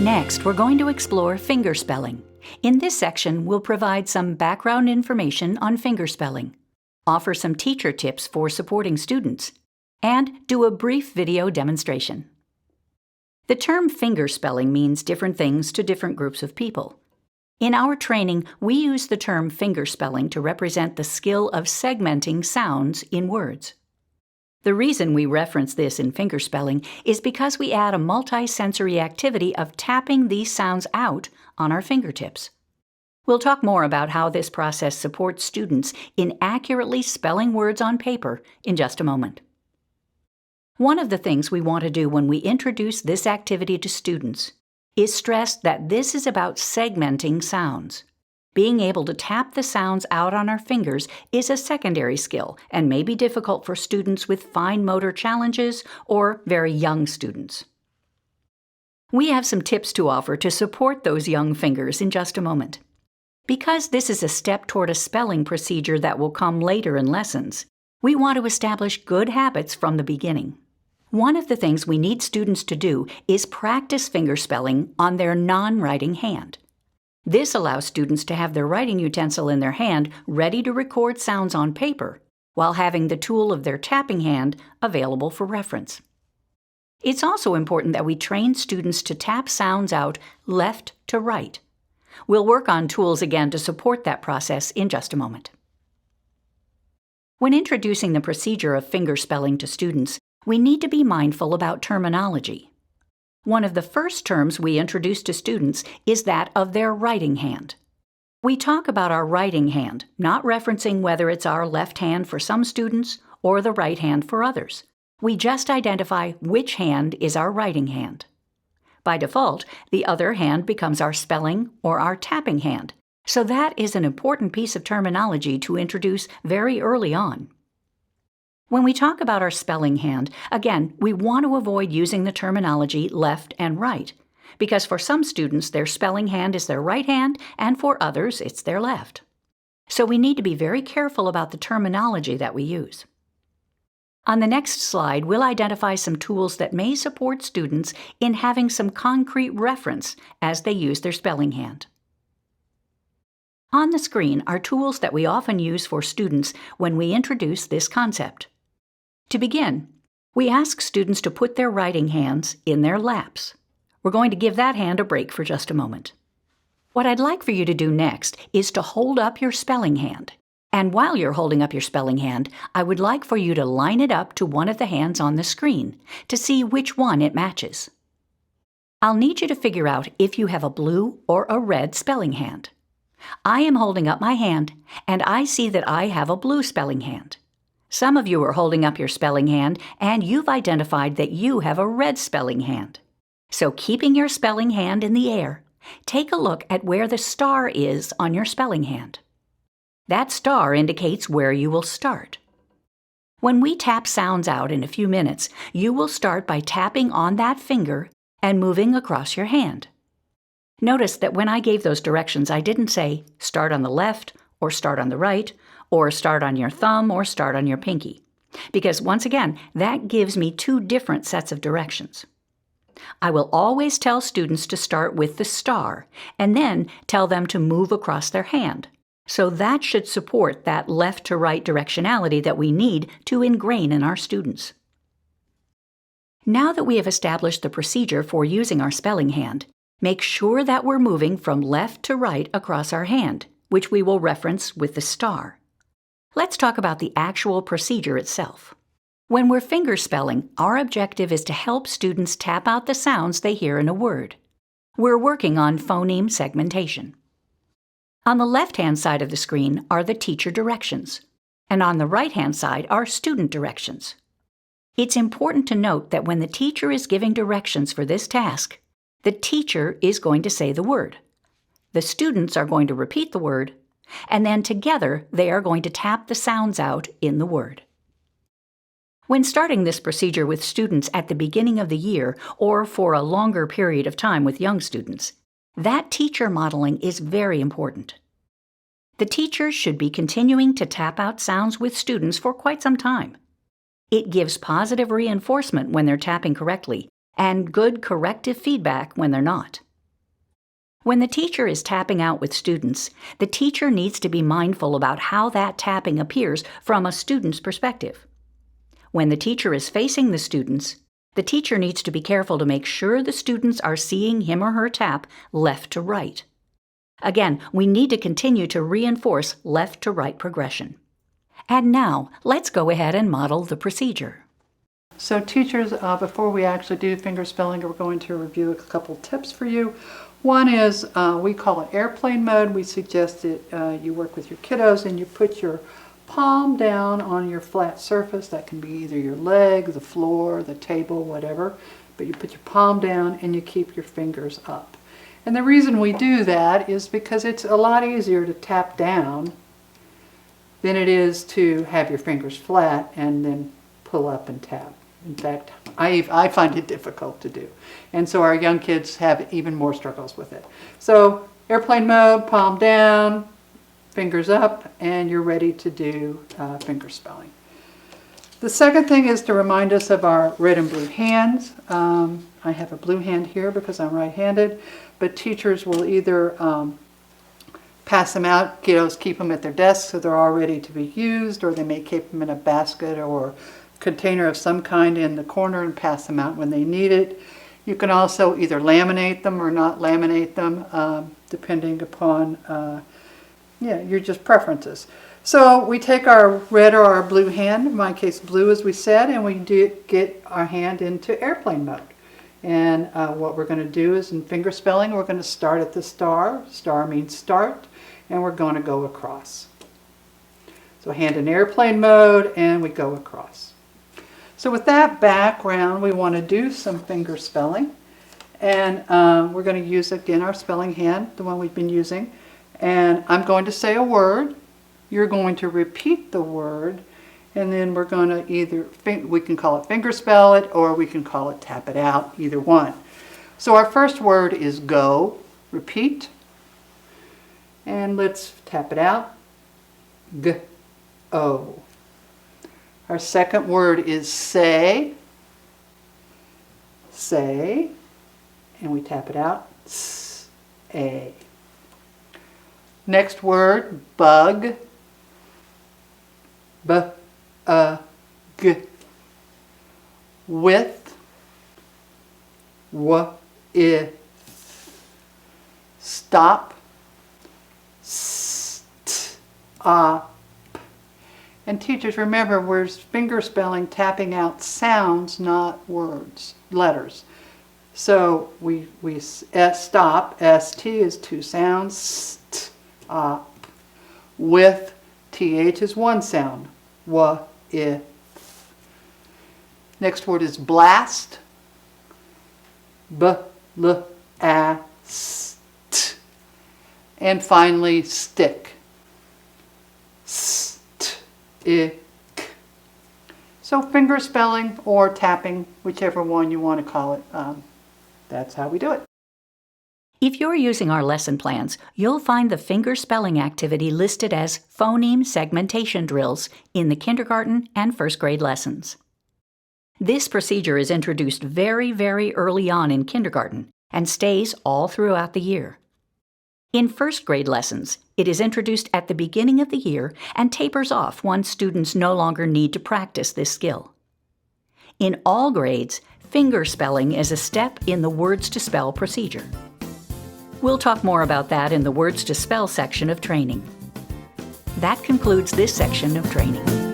Next, we're going to explore fingerspelling. In this section, we'll provide some background information on fingerspelling, offer some teacher tips for supporting students, and do a brief video demonstration. The term fingerspelling means different things to different groups of people. In our training, we use the term fingerspelling to represent the skill of segmenting sounds in words. The reason we reference this in fingerspelling is because we add a multi-sensory activity of tapping these sounds out on our fingertips. We'll talk more about how this process supports students in accurately spelling words on paper in just a moment. One of the things we want to do when we introduce this activity to students is stress that this is about segmenting sounds. Being able to tap the sounds out on our fingers is a secondary skill and may be difficult for students with fine motor challenges or very young students. We have some tips to offer to support those young fingers in just a moment. Because this is a step toward a spelling procedure that will come later in lessons, we want to establish good habits from the beginning. One of the things we need students to do is practice fingerspelling on their non-writing hand. This allows students to have their writing utensil in their hand ready to record sounds on paper, while having the tool of their tapping hand available for reference. It's also important that we train students to tap sounds out left to right. We'll work on tools again to support that process in just a moment. When introducing the procedure of fingerspelling to students, we need to be mindful about terminology. One of the first terms we introduce to students is that of their writing hand. We talk about our writing hand, not referencing whether it's our left hand for some students or the right hand for others. We just identify which hand is our writing hand. By default, the other hand becomes our spelling or our tapping hand, so that is an important piece of terminology to introduce very early on. When we talk about our spelling hand, again, we want to avoid using the terminology left and right, because for some students, their spelling hand is their right hand, and for others, it's their left. So we need to be very careful about the terminology that we use. On the next slide, we'll identify some tools that may support students in having some concrete reference as they use their spelling hand. On the screen are tools that we often use for students when we introduce this concept. To begin, we ask students to put their writing hands in their laps. We're going to give that hand a break for just a moment. What I'd like for you to do next is to hold up your spelling hand. And while you're holding up your spelling hand, I would like for you to line it up to one of the hands on the screen to see which one it matches. I'll need you to figure out if you have a blue or a red spelling hand. I am holding up my hand, and I see that I have a blue spelling hand. Some of you are holding up your spelling hand, and you've identified that you have a red spelling hand. So keeping your spelling hand in the air, take a look at where the star is on your spelling hand. That star indicates where you will start. When we tap sounds out in a few minutes, you will start by tapping on that finger and moving across your hand. Notice that when I gave those directions, I didn't say start on the left or start on the right, or start on your thumb, or start on your pinky. Because once again, that gives me two different sets of directions. I will always tell students to start with the star, and then tell them to move across their hand. So that should support that left to right directionality that we need to ingrain in our students. Now that we have established the procedure for using our spelling hand, make sure that we're moving from left to right across our hand, which we will reference with the star. Let's talk about the actual procedure itself. When we're fingerspelling, our objective is to help students tap out the sounds they hear in a word. We're working on phoneme segmentation. On the left-hand side of the screen are the teacher directions, and on the right-hand side are student directions. It's important to note that when the teacher is giving directions for this task, the teacher is going to say the word. The students are going to repeat the word, and then together they are going to tap the sounds out in the word. When starting this procedure with students at the beginning of the year or for a longer period of time with young students, that teacher modeling is very important. The teachers should be continuing to tap out sounds with students for quite some time. It gives positive reinforcement when they're tapping correctly and good corrective feedback when they're not. When the teacher is tapping out with students, the teacher needs to be mindful about how that tapping appears from a student's perspective. When the teacher is facing the students, the teacher needs to be careful to make sure the students are seeing him or her tap left to right. Again, we need to continue to reinforce left to right progression. And now, let's go ahead and model the procedure. So teachers, before we actually do finger spelling, we're going to review a couple tips for you. One is, we call it airplane mode. We suggest that you work with your kiddos and you put your palm down on your flat surface. That can be either your leg, the floor, the table, whatever. But you put your palm down and you keep your fingers up. And the reason we do that is because it's a lot easier to tap down than it is to have your fingers flat and then pull up and tap. In fact, I find it difficult to do. And so our young kids have even more struggles with it. So airplane mode, palm down, fingers up, and you're ready to do finger spelling. The second thing is to remind us of our red and blue hands. I have a blue hand here because I'm right-handed, but teachers will either pass them out, kiddos keep them at their desks so they're all ready to be used, or they may keep them in a basket or container of some kind in the corner and pass them out when they need it. You can also either laminate them or not laminate them, depending upon your just preferences. So we take our red or our blue hand, in my case blue as we said, and we get our hand into airplane mode. And what we're going to do is in finger spelling, we're going to start at the star. Star means start, and we're going to go across. So hand in airplane mode, and we go across. So with that background, we want to do some finger spelling. And we're going to use, again, our spelling hand, the one we've been using. And I'm going to say a word. You're going to repeat the word. And then we're going to either, we can call it finger spell it, or we can call it tap it out, either one. So our first word is go. Repeat. And let's tap it out. G-O. Our second word is say. Say. And we tap it out. S-A. Next word, bug. B-U-G. With. W-I. Stop. S-T-A. And teachers, remember, we're finger spelling, tapping out sounds, not words, letters. So we stop, S-T is two sounds, st-op. With, T-H is one sound, w-I. Next word is blast, b-l-a-st. And finally, stick, st-I-k. So finger spelling or tapping, whichever one you want to call it, that's how we do it. If you're using our lesson plans, you'll find the finger spelling activity listed as phoneme segmentation drills in the kindergarten and first grade lessons. This procedure is introduced very, very early on in kindergarten and stays all throughout the year. In first grade lessons, it is introduced at the beginning of the year and tapers off once students no longer need to practice this skill. In all grades, finger spelling is a step in the Words to Spell procedure. We'll talk more about that in the Words to Spell section of training. That concludes this section of training.